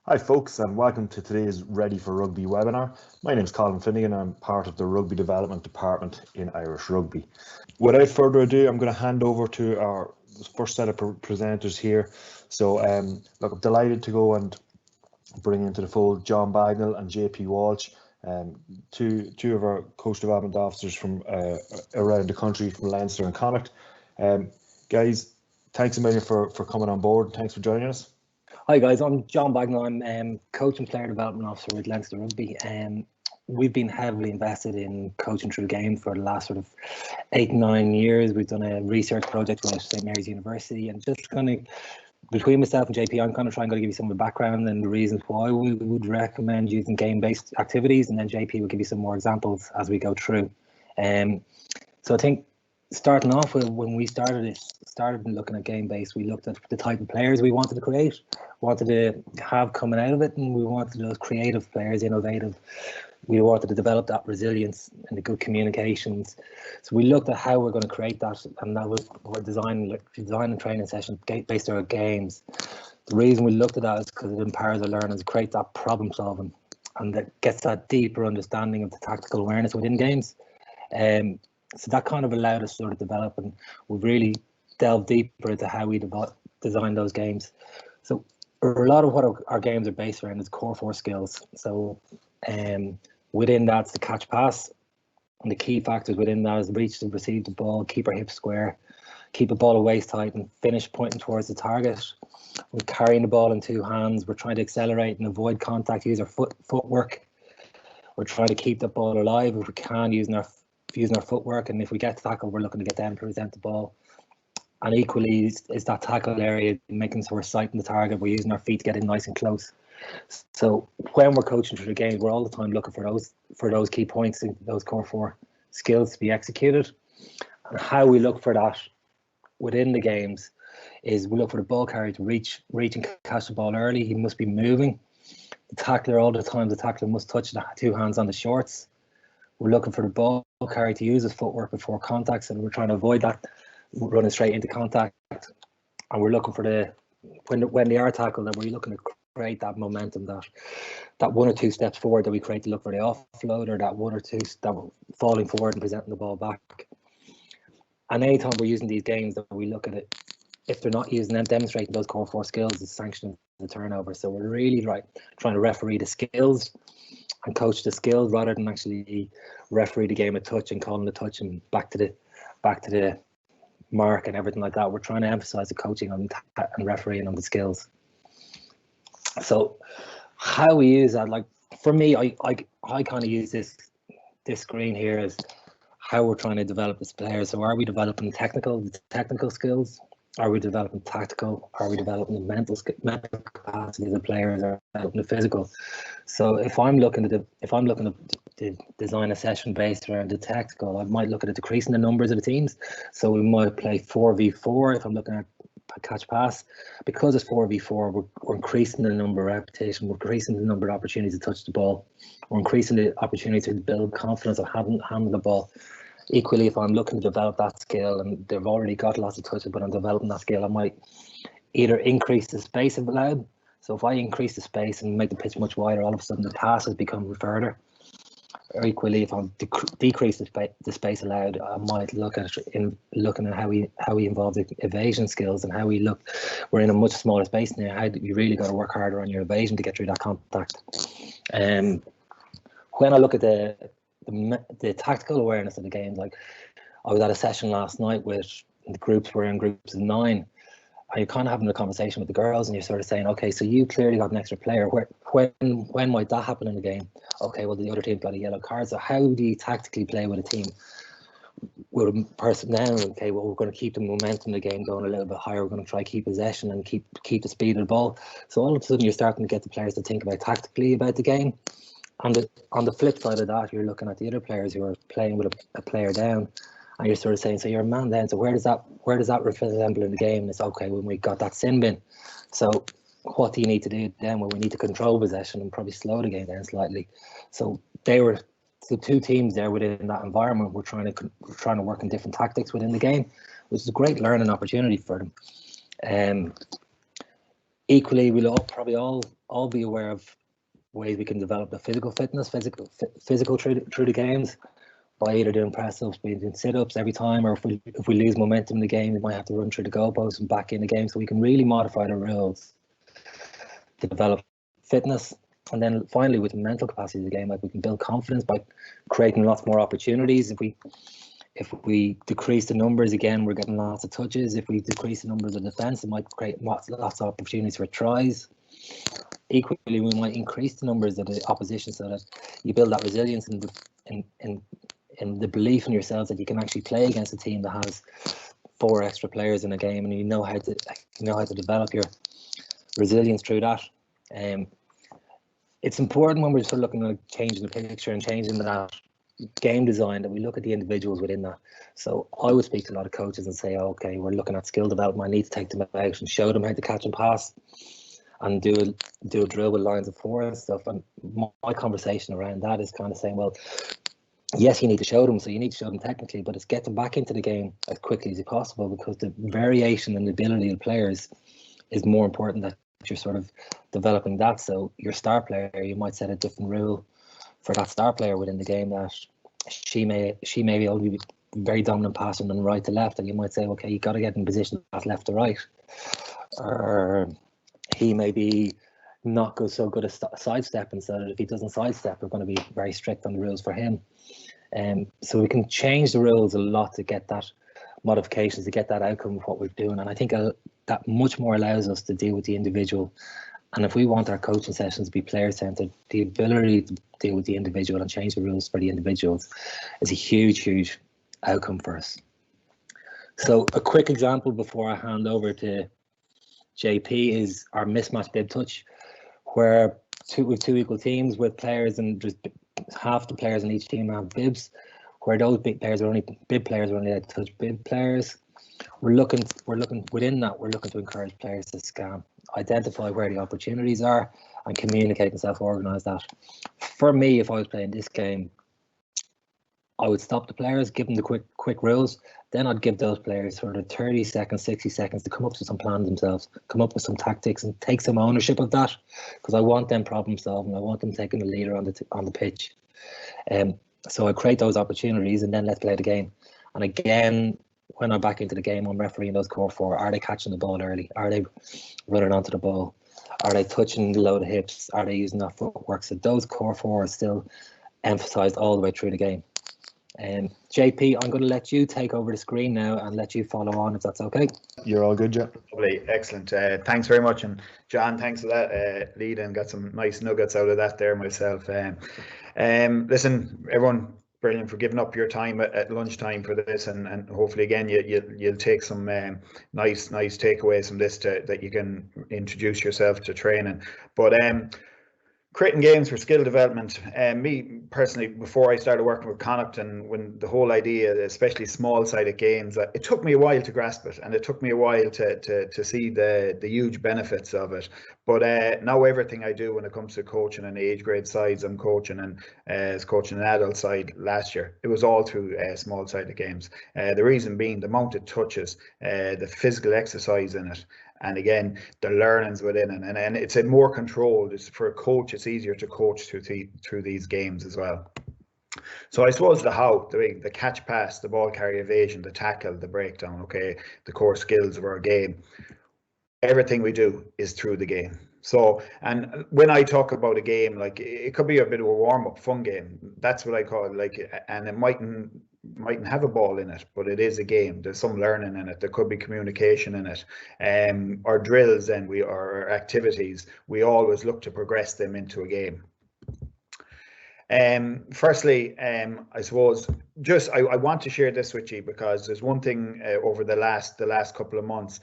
Hi folks, and welcome to today's Ready for Rugby webinar. My name is Colm Finnegan. I'm part of the Rugby Development Department in Irish Rugby. Without further ado, I'm going to hand over to our first set of presenters here. So look, I'm delighted to go and bring into the fold John Bagnall and JP Walsh, two of our coach development officers from around the country, from Leinster and Connacht. Guys, thanks a million for coming on board. Thanks for joining us. Hi guys, I'm John Bagnall. I'm coach and player development officer with Leinster Rugby. We've been heavily invested in coaching through game for the last sort of 8-9 years. We've done a research project with St Mary's University, and just kind of between myself and JP, I'm kind of trying to give you some of the background and the reasons why we would recommend using game-based activities, and then JP will give you some more examples as we go through. So I think starting off with when we started looking at game-based, we looked at the type of players we wanted to create, wanted to have coming out of it, and we wanted those creative players, innovative. We wanted to develop that resilience and the good communications. So we looked at how we're going to create that, and that was our design and training session based on our games. The reason we looked at that is because it empowers our learners to create that problem solving, and that gets that deeper understanding of the tactical awareness within games. So that kind of allowed us to sort of develop, and we've really delved deeper into how we design those games. So a lot of what our games are based around is core 4 skills. So within that's the catch pass, and the key factors within that is reach to receive the ball, keep our hips square, keep the ball at waist height, and finish pointing towards the target. We're carrying the ball in 2 hands. We're trying to accelerate and avoid contact, use our footwork. We're trying to keep the ball alive if we can, using our footwork, and if we get tackle, we're looking to get them to present the ball. And equally is that tackle area, making sure we're sighting the target, we're using our feet to get in nice and close. So when we're coaching through the game, we're all the time looking for those key points, those core 4 skills to be executed. And how we look for that within the games is we look for the ball carrier to reach and catch the ball early. He must be moving. The tackler, all the time, the tackler must touch the 2 hands on the shorts. We're looking for the ball carrier to use his footwork before contacts, and we're trying to avoid that running straight into contact. And we're looking for when they are tackled, that we're looking to create that momentum, that 1 or 2 steps forward that we create to look for the offload, or that 1 or 2 that falling forward and presenting the ball back. And anytime we're using these games, that we look at it, if they're not using them, demonstrating those core 4 skills, is sanctioning the turnover. So we're really trying to referee the skills and coach the skills rather than actually referee the game of touch and calling the touch and back to the mark and everything like that. We're trying to emphasize the coaching and refereeing on the skills. So how we use that, like for me, I kind of use this screen here as how we're trying to develop as players. So are we developing the technical skills? Are we developing tactical? Are we developing the mental capacity of the players? Are we developing the physical? So if I'm looking to design a session based around the tactical, I might look at decreasing the numbers of the teams. So we might play 4v4 if I'm looking at catch pass. Because it's 4v4, we're increasing the number of repetitions, we're increasing the number of opportunities to touch the ball, we're increasing the opportunity to build confidence of handling the ball. Equally, if I'm looking to develop that skill and they've already got lots of touches, but I'm developing that skill, I might either increase the space if allowed. So if I increase the space and make the pitch much wider, all of a sudden the passes become further. Or equally, if I decrease the space allowed, I might look at looking at how we involve the evasion skills and how we're in a much smaller space now. How you really got to work harder on your evasion to get through that contact. When I look at the tactical awareness of the game, like I was at a session last night with the groups, we're in groups of 9, and you're kind of having a conversation with the girls, and you're sort of saying, okay, so you clearly got an extra player. When might that happen in the game? Okay, well, the other team got a yellow card. So how do you tactically play with a team with a person now? Okay, well, we're going to keep the momentum of the game going a little bit higher. We're going to try keep possession and keep the speed of the ball. So all of a sudden, you're starting to get the players to think about tactically about the game. And on the flip side of that, you're looking at the other players who are playing with a player down, and you're sort of saying, so you're a man down. So where does that resemble in the game? And it's okay when we got that sin bin. So what do you need to do then? Well, we need to control possession and probably slow the game down slightly. So the 2 teams there within that environment. We're trying to work on different tactics within the game, which is a great learning opportunity for them. Equally, we'll probably all be aware of ways we can develop the physical fitness, physical through the games, by either doing press ups, doing sit ups every time, or if we lose momentum in the game, we might have to run through the goalposts and back in the game. So we can really modify the rules to develop fitness. And then finally, with the mental capacity of the game, like we can build confidence by creating lots more opportunities. If we decrease the numbers, again, we're getting lots of touches. If we decrease the numbers of defence, it might create lots of opportunities for tries. Equally, we might increase the numbers of the opposition so that you build that resilience and the belief in yourselves that you can actually play against a team that has 4 extra players in a game, and you know how to develop your resilience through that. It's important when we're sort of looking at changing the picture and changing that game design that we look at the individuals within that. So I would speak to a lot of coaches and say, okay, we're looking at skill development. I need to take them out and show them how to catch and pass, and do a drill with lines of 4 and stuff. And my conversation around that is kind of saying, well, yes, you need to show them, so you need to show them technically, but it's get them back into the game as quickly as possible, because the variation and the ability of players is more important that you're sort of developing that. So your star player, you might set a different rule for that star player within the game, that she may be able to be very dominant passing from right to left, and you might say, okay, you got to get in position to pass left to right. Or he may be not so good at sidestepping, so that if he doesn't sidestep, we're going to be very strict on the rules for him. So we can change the rules a lot to get that modifications, to get that outcome of what we're doing. And I think that much more allows us to deal with the individual. And if we want our coaching sessions to be player-centered, the ability to deal with the individual and change the rules for the individuals is a huge outcome for us. So a quick example before I hand over to JP is our mismatch bib touch, where with 2 equal teams with players, and just half the players in each team have bibs, where those bib players are only allowed to touch bib players. We're looking within that. We're looking to encourage players to scan, identify where the opportunities are, and communicate and self-organise that. For me, if I was playing this game, I would stop the players, give them the quick rules. Then I'd give those players sort of 30 seconds, 60 seconds to come up with some plans themselves, come up with some tactics, and take some ownership of that, because I want them problem solving. I want them taking the leader on the pitch. So I create those opportunities, and then let's play the game. And again, when I'm back into the game, I'm refereeing those core 4. Are they catching the ball early? Are they running onto the ball? Are they touching the low of the hips? Are they using that footwork? So those core 4 are still emphasised all the way through the game. JP, I'm going to let you take over the screen now and let you follow on, if that's okay. You're all good, John. Lovely, excellent. Thanks very much, and John, thanks for that lead, and got some nice nuggets out of that there myself. Listen, everyone, brilliant for giving up your time at lunchtime for this, and hopefully again you'll take some nice takeaways from this that you can introduce yourself to training. But creating games for skill development. Me personally, before I started working with Connacht, and when the whole idea, especially small-sided games, it took me a while to grasp it, and it took me a while to see the huge benefits of it. But now everything I do when it comes to coaching and age grade sides, I'm coaching, and as coaching an adult side last year, it was all through small-sided games. The reason being the amount of touches, the physical exercise in it, and again, the learnings within it, and it's a more controlled. It's for a coach. It's easier to coach through these games as well. So I suppose the how, the catch, pass, the ball carry, evasion, the tackle, the breakdown. Okay, the core skills of our game. Everything we do is through the game. So, and when I talk about a game, like it could be a bit of a warm-up, fun game. That's what I call it. Like, and it mightn't have a ball in it, but it is a game. There's some learning in it. There could be communication in it. Our drills and our activities, we always look to progress them into a game. Firstly, I suppose I want to share this with you, because there's one thing over the last couple of months.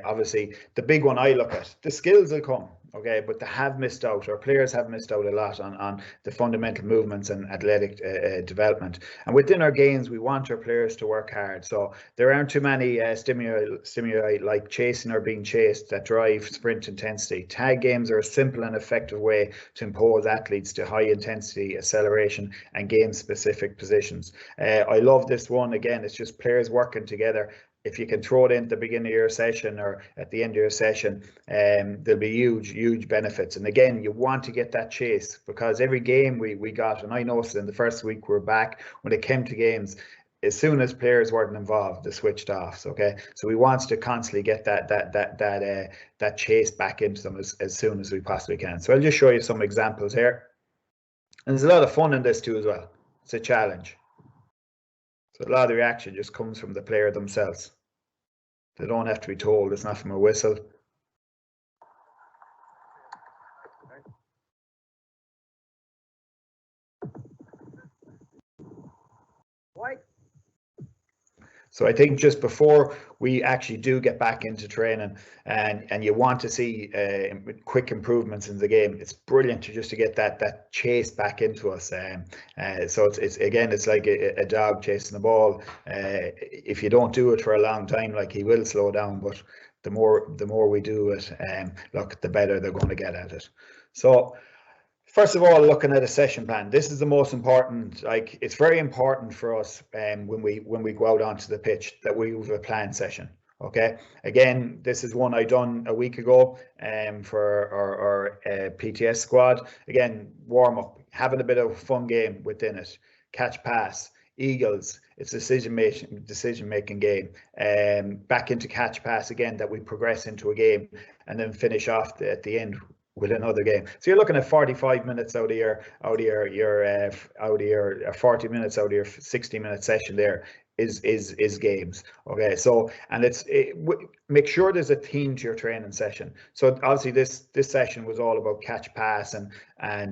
Obviously, the big one I look at, the skills will come, okay, but they have missed out. Our players have missed out a lot on the fundamental movements and athletic development. And within our games, we want our players to work hard. So there aren't too many stimuli like chasing or being chased that drive sprint intensity. Tag games are a simple and effective way to impose athletes to high intensity acceleration and game specific positions. I love this one. Again, it's just players working together. if you can throw it in at the beginning of your session or at the end of your session, there'll be huge benefits. And again, you want to get that chase, because every game we got, and I noticed in the first week we're back, when it came to games, as soon as players weren't involved, they switched off. Okay, so we want to constantly get that chase back into them as soon as we possibly can. So I'll just show you some examples here, and there's a lot of fun in this too as well. It's a challenge. So a lot of the reaction just comes from the player themselves. They don't have to be told. It's not from a whistle. So I think just before we actually do get back into training, and you want to see quick improvements in the game, it's brilliant to get that chase back into us. So it's again, it's like a dog chasing the ball. If you don't do it for a long time, like, he will slow down. But the more we do it, look, the better they're going to get at it. So first of all, looking at a session plan, this is the most important. Like, it's very important for us when we go out onto the pitch that we have a planned session. Okay, again, this is one I done a week ago for our PTS squad. Again, warm up, having a bit of a fun game within it. Catch, pass, eagles. It's a decision making game. Back into catch, pass again, that we progress into a game, and then finish off at the end with another game. So you're looking at 45 minutes out of your 40 minutes out of your 60-minute session there is games. Okay, so, and make sure there's a theme to your training session. So obviously this session was all about catch, pass, and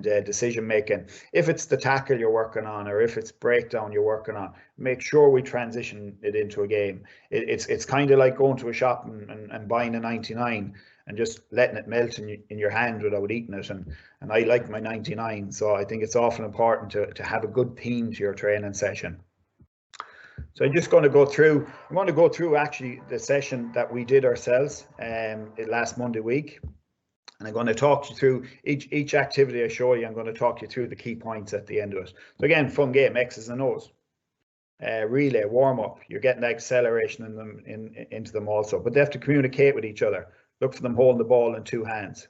decision making. If it's the tackle you're working on, or if it's breakdown you're working on, make sure we transition it into a game. It's kind of like going to a shop and buying a 99 and just letting it melt in your hand without eating it. And I like my 99, so I think it's awful important to have a good theme to your training session. So I'm just going to go through. I'm going to go through actually the session that we did ourselves last Monday week, and I'm going to talk you through each activity I show you. I'm going to talk you through the key points at the end of it. So again, fun game, X's and O's. Relay, warm up. You're getting the acceleration in them into them also, but they have to communicate with each other. Look for them holding the ball in two hands.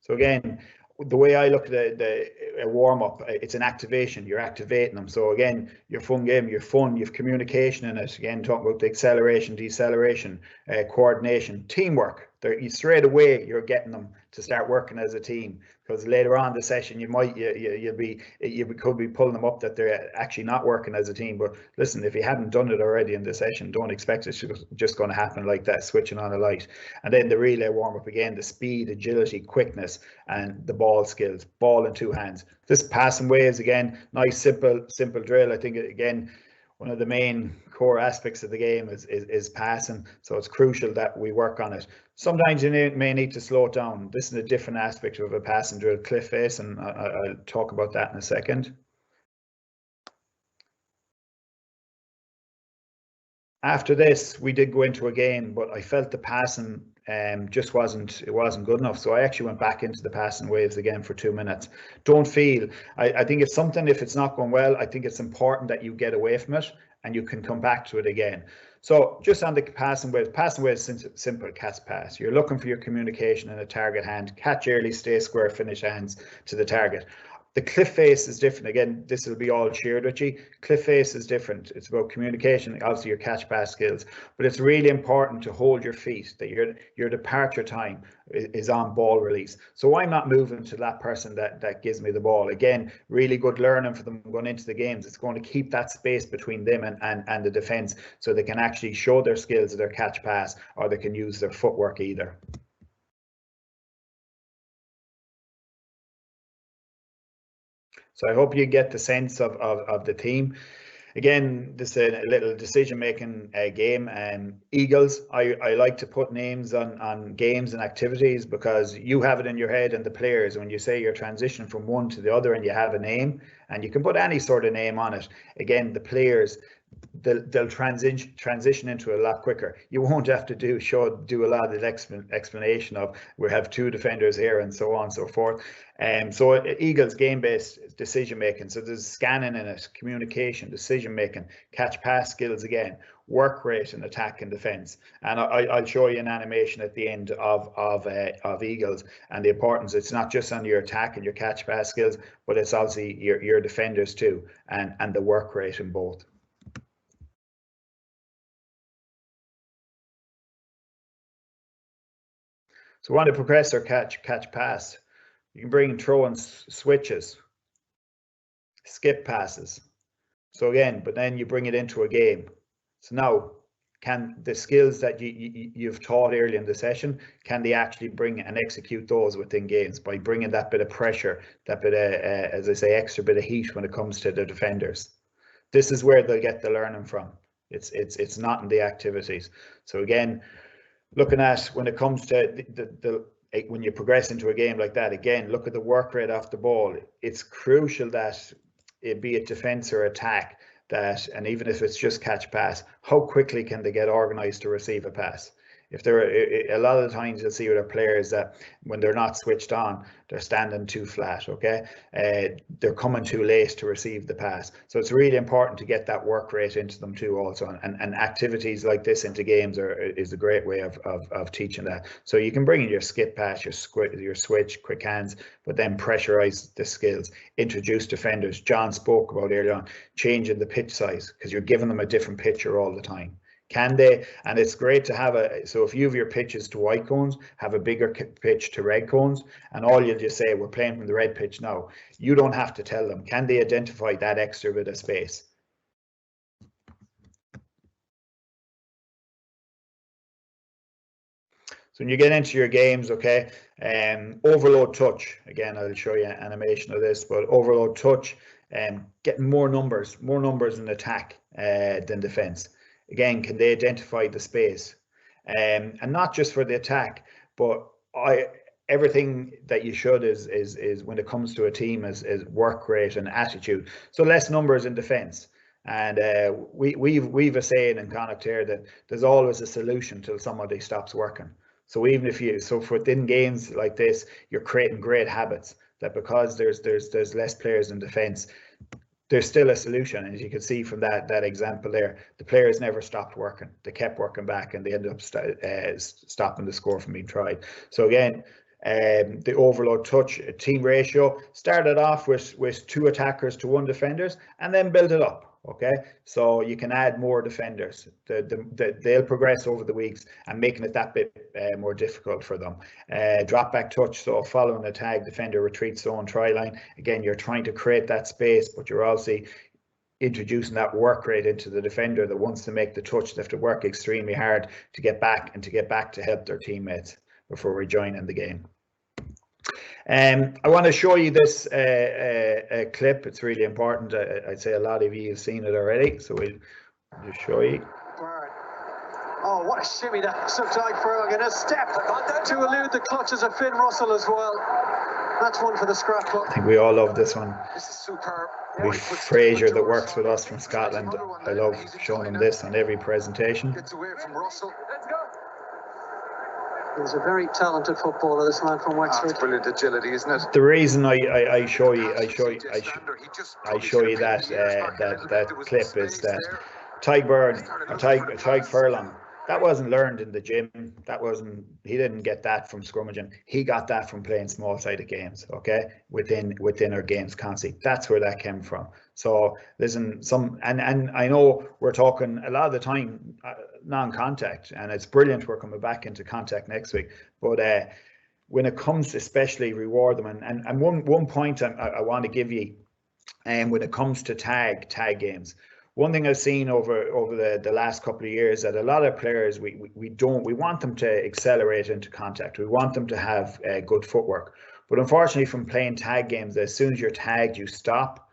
So again, the way I look at the warm up, it's an activation. You're activating them. So again, your fun game, you're fun, you've communication in it. Again, talking about the acceleration, deceleration, coordination, teamwork. Straight away you're getting them to start working as a team, because later on in the session you could be pulling them up that they're actually not working as a team. But listen, if you haven't done it already in the session, don't expect it's just going to happen like that, switching on a light. And then the relay warm up, again, the speed, agility, quickness, and the ball skills, ball in two hands. This passing waves, again, nice simple drill. I think again, one of the main core aspects of the game is passing, so it's crucial that we work on it. Sometimes you may need to slow it down. This is a different aspect of a passing drill, cliff face, and I'll talk about that in a second. After this, we did go into a game, but I felt the passing just wasn't good enough. So I actually went back into the passing waves again for 2 minutes. Don't feel, I think it's something, if it's not going well, I think it's important that you get away from it and you can come back to it again. So just on the passing waves, simple catch pass. You're looking for your communication in a target hand, catch early, stay square, finish hands to the target. The cliff face is different. Again, this will be all shared with you. Cliff face is different. It's about communication, obviously your catch pass skills, but it's really important to hold your feet, that your departure time is on ball release. So I'm not moving to that person that gives me the ball. Again, really good learning for them going into the games. It's going to keep that space between them and the defence, so they can actually show their skills of their catch pass, or they can use their footwork either. So I hope you get the sense of the team. Again, this is a little decision-making game. Eagles, I like to put names on games and activities, because you have it in your head, and the players, when you say you're transitioning from one to the other and you have a name, and you can put any sort of name on it. Again, the players, they'll transition into it a lot quicker. You won't have to do a lot of the explanation of we have two defenders here and so on and so forth. So Eagles game-based decision making. So there's scanning in it, communication, decision making, catch pass skills again, work rate and attack and defense. And I'll show you an animation at the end of Eagles and the importance. It's not just on your attack and your catch pass skills, but it's obviously your defenders too, and the work rate in both. So we want to progress our catch pass. You can bring in throw and switches, skip passes. So again, but then you bring it into a game. So now, can the skills that you've taught early in the session, can they actually bring and execute those within games by bringing that bit of pressure, that bit of, as I say, extra bit of heat when it comes to the defenders? This is where they'll get the learning from. It's not in the activities. So again, looking at when it comes to when you progress into a game like that, again, look at the work rate off the ball. It's crucial that it be it defense or attack, that, and even if it's just catch pass, how quickly can they get organized to receive a pass? If a lot of the times you'll see with our players that when they're not switched on, they're standing too flat, okay? They're coming too late to receive the pass. So it's really important to get that work rate into them too also. And activities like this into games is a great way of teaching that. So you can bring in your skip pass, your switch, quick hands, but then pressurize the skills. Introduce defenders. John spoke about earlier on, changing the pitch size, because you're giving them a different picture all the time. Can they? And it's great to have so if you have your pitches to white cones, have a bigger pitch to red cones, and all you'll just say, we're playing from the red pitch now. You don't have to tell them. Can they identify that extra bit of space? So when you get into your games, okay, overload touch. Again, I'll show you an animation of this, but overload touch, getting more numbers in attack than defense. Again, can they identify the space? And not just for the attack, but everything that you should is when it comes to a team is work rate and attitude. So less numbers in defence. And we've a saying in Connacht here that there's always a solution till somebody stops working. So even if within games like this, you're creating great habits, that because there's less players in defence, there's still a solution. And as you can see from that example there, the players never stopped working. They kept working back and they ended up stopping the score from being tried. So again, the overload touch team ratio started off with 2 attackers to 1 defenders and then build it up. Okay, so you can add more defenders. They'll progress over the weeks and making it that bit more difficult for them. Drop back touch, so following a tag, defender retreats zone try line. Again, you're trying to create that space, but you're also introducing that work rate into the defender that wants to make the touch. They have to work extremely hard to get back to help their teammates before rejoining the game. I want to show you this clip. It's really important. I'd say a lot of you have seen it already, so we'll just show you. Oh, what a shimmy that took Ferguson. A step to elude the clutches of Finn Russell as well. That's one for the scrapbook. I think we all love this one. This is superb. We've Fraser that works with us from Scotland. I love showing him this on every presentation. Gets away from Russell. Let's go. He's a very talented footballer, this man from Wexford. Brilliant agility, isn't it? The reason I show you that clip is that Tyke Furlong, that wasn't learned in the gym. He didn't get that from scrummaging. He got that from playing small-sided games, okay, within our games constantly. That's where that came from. So listen, and I know we're talking a lot of the time non-contact, and it's brilliant we're coming back into contact next week. But when it comes to especially reward them, and one point I want to give you, when it comes to tag games. One thing I've seen over the last couple of years that a lot of players we want them to accelerate into contact. We want them to have good footwork, but unfortunately, from playing tag games, as soon as you're tagged, you stop.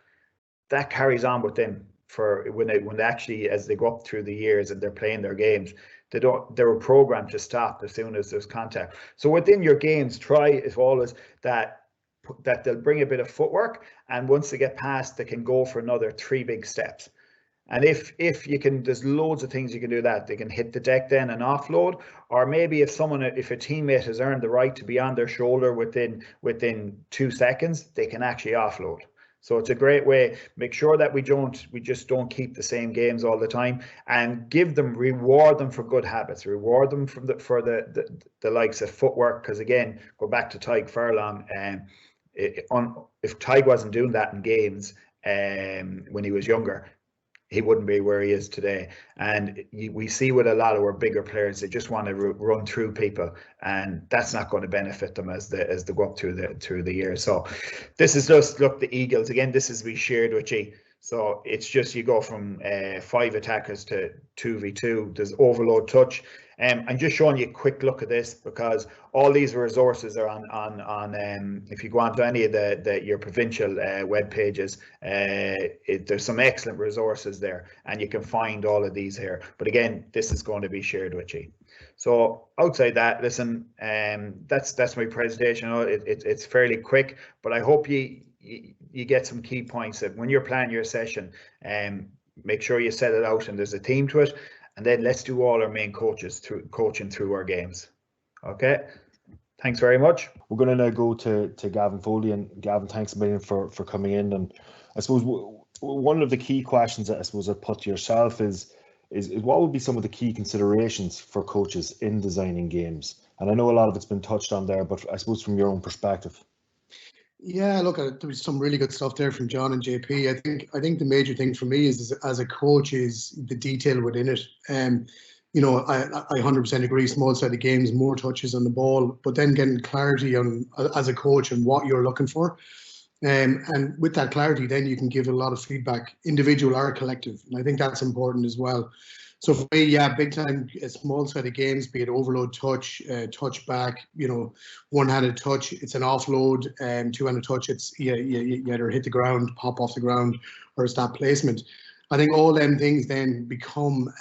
That carries on with them for when they actually, as they go up through the years and they're playing their games, they're programmed to stop as soon as there's contact. So within your games, try if always that they'll bring a bit of footwork, and once they get past, they can go for another 3 big steps. And if you can, there's loads of things you can do that. They can hit the deck then and offload, or maybe if a teammate has earned the right to be on their shoulder within 2 seconds, they can actually offload. So it's a great way. Make sure that we just don't keep the same games all the time, and reward them for good habits, reward them for the likes of footwork. Because again, go back to Tyke Furlong, if Tyke wasn't doing that in games when he was younger, he wouldn't be where he is today. And we see with a lot of our bigger players, they just want to run through people, and that's not going to benefit them as they go up through the years. So this is just, look, the Eagles again. This is we shared with you. So it's just you go from 5 attackers to 2v2. There's overload touch. I'm just showing you a quick look at this because all these resources are on if you go onto any of your provincial web pages, there's some excellent resources there, and you can find all of these here. But again, this is going to be shared with you. So outside that, listen, that's my presentation. It's fairly quick, but I hope you get some key points that when you're planning your session, make sure you set it out and there's a theme to it. And then let's do all our main coaching through our games. Okay, thanks very much. We're going to now go to Galvin Foley, and Galvin, thanks a million for coming in. And I suppose one of the key questions that I suppose I put to yourself is what would be some of the key considerations for coaches in designing games? And I know a lot of it's been touched on there, but I suppose from your own perspective. Yeah, look, there was some really good stuff there from John and JP. I think the major thing for me is as a coach is the detail within it. You know, I 100% agree. Small sided games, more touches on the ball, but then getting clarity on as a coach and what you're looking for. And with that clarity, then you can give a lot of feedback, individual or collective. And I think that's important as well. So for me, yeah, big time small sided games, be it overload touch, touch back, you know, one-handed touch, it's an offload, two-handed touch, it's you either hit the ground, pop off the ground, or it's that placement. I think all them things then become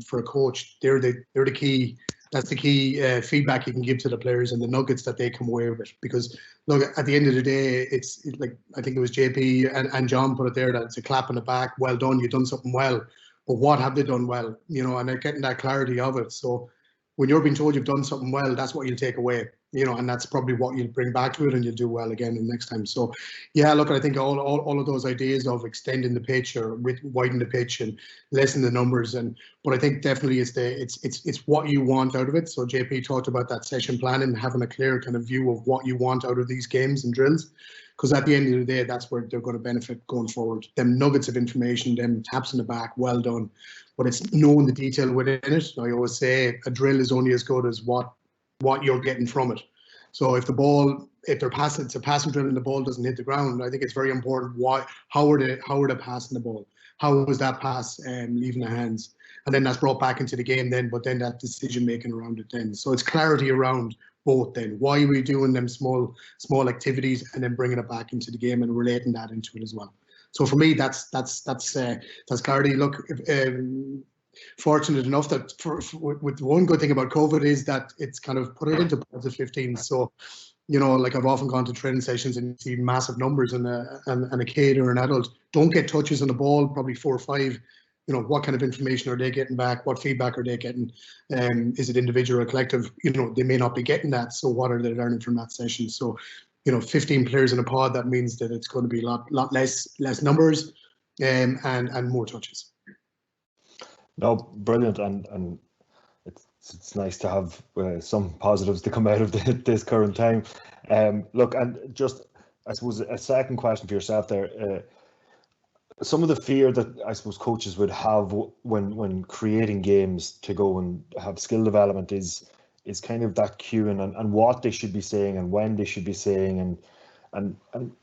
for a coach, they're the key. That's the key feedback you can give to the players and the nuggets that they come away with. Because look, at the end of the day, it's like I think it was JP and John put it there that it's a clap on the back. Well done, you've done something well. But what have they done well? You know, and they're getting that clarity of it. So when you're being told you've done something well, that's what you'll take away. You know, and that's probably what you'll bring back to it, and you'll do well again the next time. So, yeah, look, I think all of those ideas of extending the pitch or widen the pitch and lessen the numbers, but I think definitely it's what you want out of it. So JP talked about that session planning, having a clear kind of view of what you want out of these games and drills, because at the end of the day, that's where they're going to benefit going forward. Them nuggets of information, them taps in the back, well done, but it's knowing the detail within it. I always say a drill is only as good as what you're getting from it. So if they're passing, it's a passing drill and the ball doesn't hit the ground, I think it's very important how are they passing the ball? How was that pass leaving the hands? And then that's brought back into the game then, but then that decision making around it then. So it's clarity around both then. Why are we doing them small activities and then bringing it back into the game and relating that into it as well. So for me, that's clarity. Look, fortunate enough that with one good thing about COVID is that it's kind of put it into pods of 15. So, you know, like I've often gone to training sessions and see massive numbers, and a kid or an adult don't get touches on the ball, probably 4 or 5. You know, what kind of information are they getting back? What feedback are they getting? Is it individual or collective? You know, they may not be getting that. So what are they learning from that session? So, you know, 15 players in a pod, that means that it's going to be a lot less numbers and more touches. No, brilliant, and it's nice to have some positives to come out of this current time. Look, and just I suppose a second question for yourself there. Some of the fear that I suppose coaches would have when creating games to go and have skill development is kind of that cueing and what they should be saying and when they should be saying and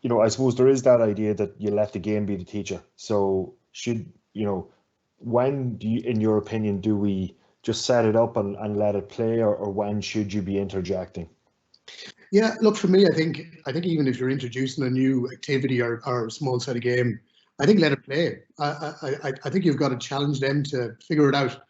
you know, I suppose there is that idea that you let the game be the teacher. So when do you, in your opinion, do we just set it up and let it play, or when should you be interjecting? Yeah, look, for me, I think even if you're introducing a new activity or a small set of game, I think let it play. I think you've got to challenge them to figure it out,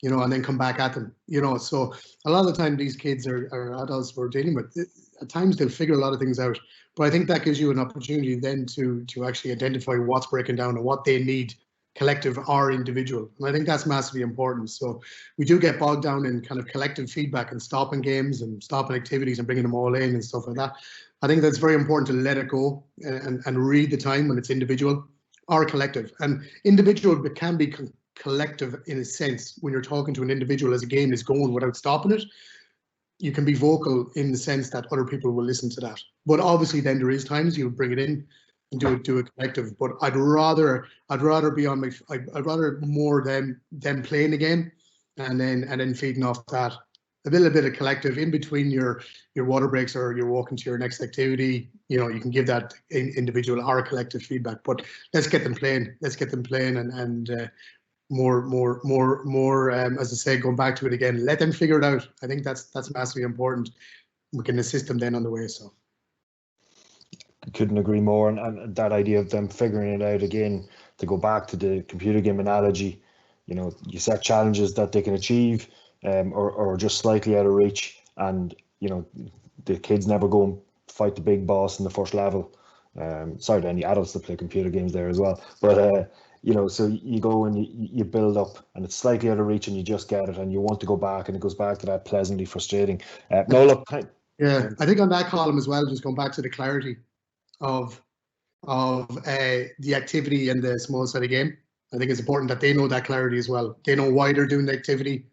you know, and then come back at them, you know. So a lot of the time these kids are adults we're dealing with, at times they'll figure a lot of things out. But I think that gives you an opportunity then to actually identify what's breaking down and what they need collective or individual. And I think that's massively important. So we do get bogged down in kind of collective feedback and stopping games and stopping activities and bringing them all in and stuff like that. I think that's very important to let it go and read the time when it's individual or collective. And individual can be collective in a sense. When you're talking to an individual as a game is going without stopping it, you can be vocal in the sense that other people will listen to that. But obviously then there is times you'll bring it in and do a collective. But I'd rather be on I'd rather more them playing the game and then feeding off that. A little bit of collective in between your water breaks or you're walking to your next activity. You know, you can give that individual or collective feedback. But let's get them playing. Let's get them playing and more. As I say, going back to it again, let them figure it out. I think that's massively important. We can assist them then on the way. So. Couldn't agree more, and that idea of them figuring it out again, to go back to the computer game analogy, you know, you set challenges that they can achieve, or just slightly out of reach, and you know the kids never go and fight the big boss in the first level. Sorry to any adults that play computer games there as well, but you know, so you go and you build up, and it's slightly out of reach, and you just get it, and you want to go back, and it goes back to that pleasantly frustrating. No, look, yeah, I think on that column as well, just going back to the clarity of the activity and the small side of game. I think it's important that they know that clarity as well. They know why they're doing the activity.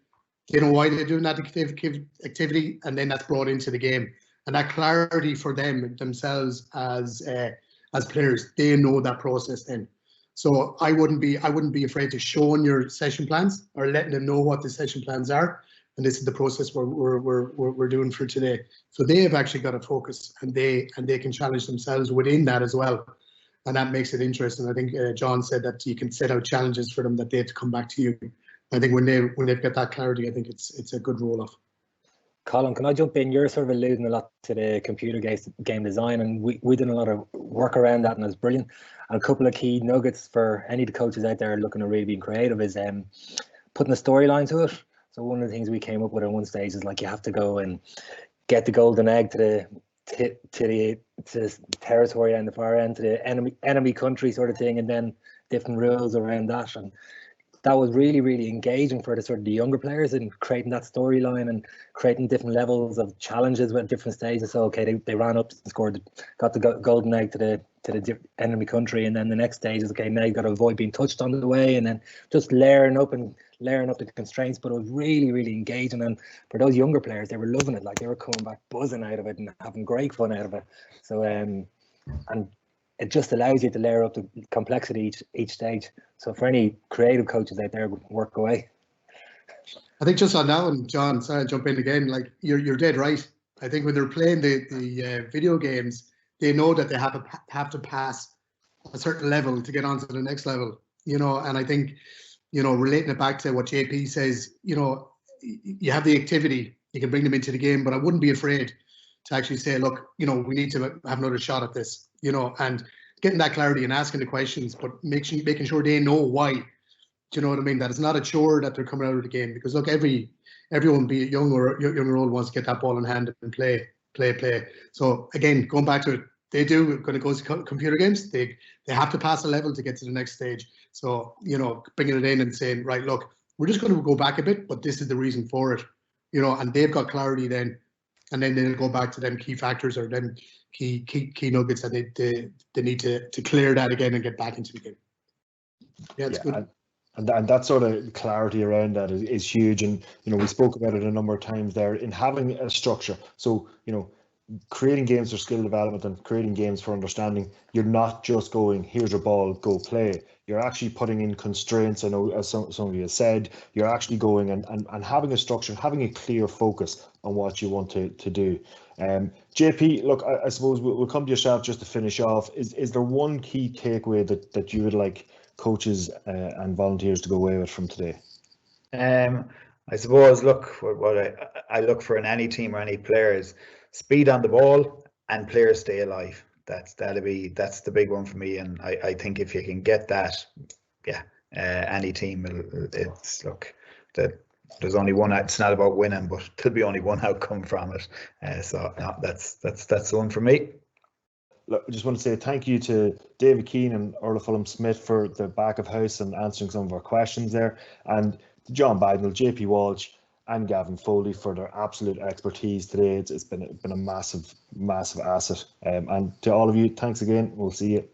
They know why they're doing that activity, and then that's brought into the game. And that clarity for them themselves as players, they know that process then. So I wouldn't be afraid to showing your session plans or letting them know what the session plans are. And this is the process we're doing for today. So they have actually got to focus, and they can challenge themselves within that as well, and that makes it interesting. I think John said that you can set out challenges for them that they have to come back to you. I think when they've got that clarity, I think it's a good roll off. Colm, can I jump in? You're sort of alluding a lot to the computer game design, and we did a lot of work around that, and it's brilliant. And a couple of key nuggets for any of the coaches out there looking at really being creative is putting a storyline to it. So one of the things we came up with at one stage is like you have to go and get the golden egg to the territory and the far end, to the enemy country sort of thing, and then different rules around that. And that was really, really engaging for the sort of the younger players in creating that storyline and creating different levels of challenges at different stages. So okay, they ran up and scored, got the golden egg to the enemy country, and then the next stage is okay, now you've got to avoid being touched on the way, and then just layering up the constraints. But it was really, really engaging, and for those younger players, they were loving it. Like they were coming back buzzing out of it and having great fun out of it. So and it just allows you to layer up the complexity each stage. So for any creative coaches out there, work away. I think just on that one, John, sorry to jump in again, like you're dead right. I think when they're playing the video games, they know that they have to pass a certain level to get on to the next level, you know. And I think, you know, relating it back to what JP says, you know, you have the activity, you can bring them into the game, but I wouldn't be afraid to actually say, look, you know, we need to have another shot at this, you know, and getting that clarity and asking the questions, but making sure they know why. Do you know what I mean? That it's not a chore that they're coming out of the game, because look, everyone, be it young or old, wants to get that ball in hand and play. So again, going back to it, they do when it goes to computer games, they have to pass a level to get to the next stage. So, you know, bringing it in and saying, right, look, we're just going to go back a bit, but this is the reason for it, you know, and they've got clarity then, and then they'll go back to them key factors or them key nuggets that they need to clear that again and get back into the game. Yeah, it's good. And that sort of clarity around that is huge. And, you know, we spoke about it a number of times there in having a structure. So, you know, creating games for skill development and creating games for understanding, you're not just going, here's your ball, go play. You're actually putting in constraints. I know, as some of you have said, you're actually going and having a structure, having a clear focus on what you want to do. JP, look, I suppose we'll come to yourself just to finish off. Is there one key takeaway that you would like coaches and volunteers to go away with from today? I suppose, look, what I look for in any team or any player is speed on the ball and players stay alive. That's the big one for me, and I think if you can get that, yeah, any team, it's look that there's only one. It's not about winning, but there'll be only one outcome from it. So no, that's the one for me. look, I just want to say thank you to David Keane and Orla Fulham Smith for the back of house and answering some of our questions there, and to John Bagnall, JP Walsh, and Gavin Foley for their absolute expertise today. It's been a massive asset. And to all of you, thanks again. We'll see you.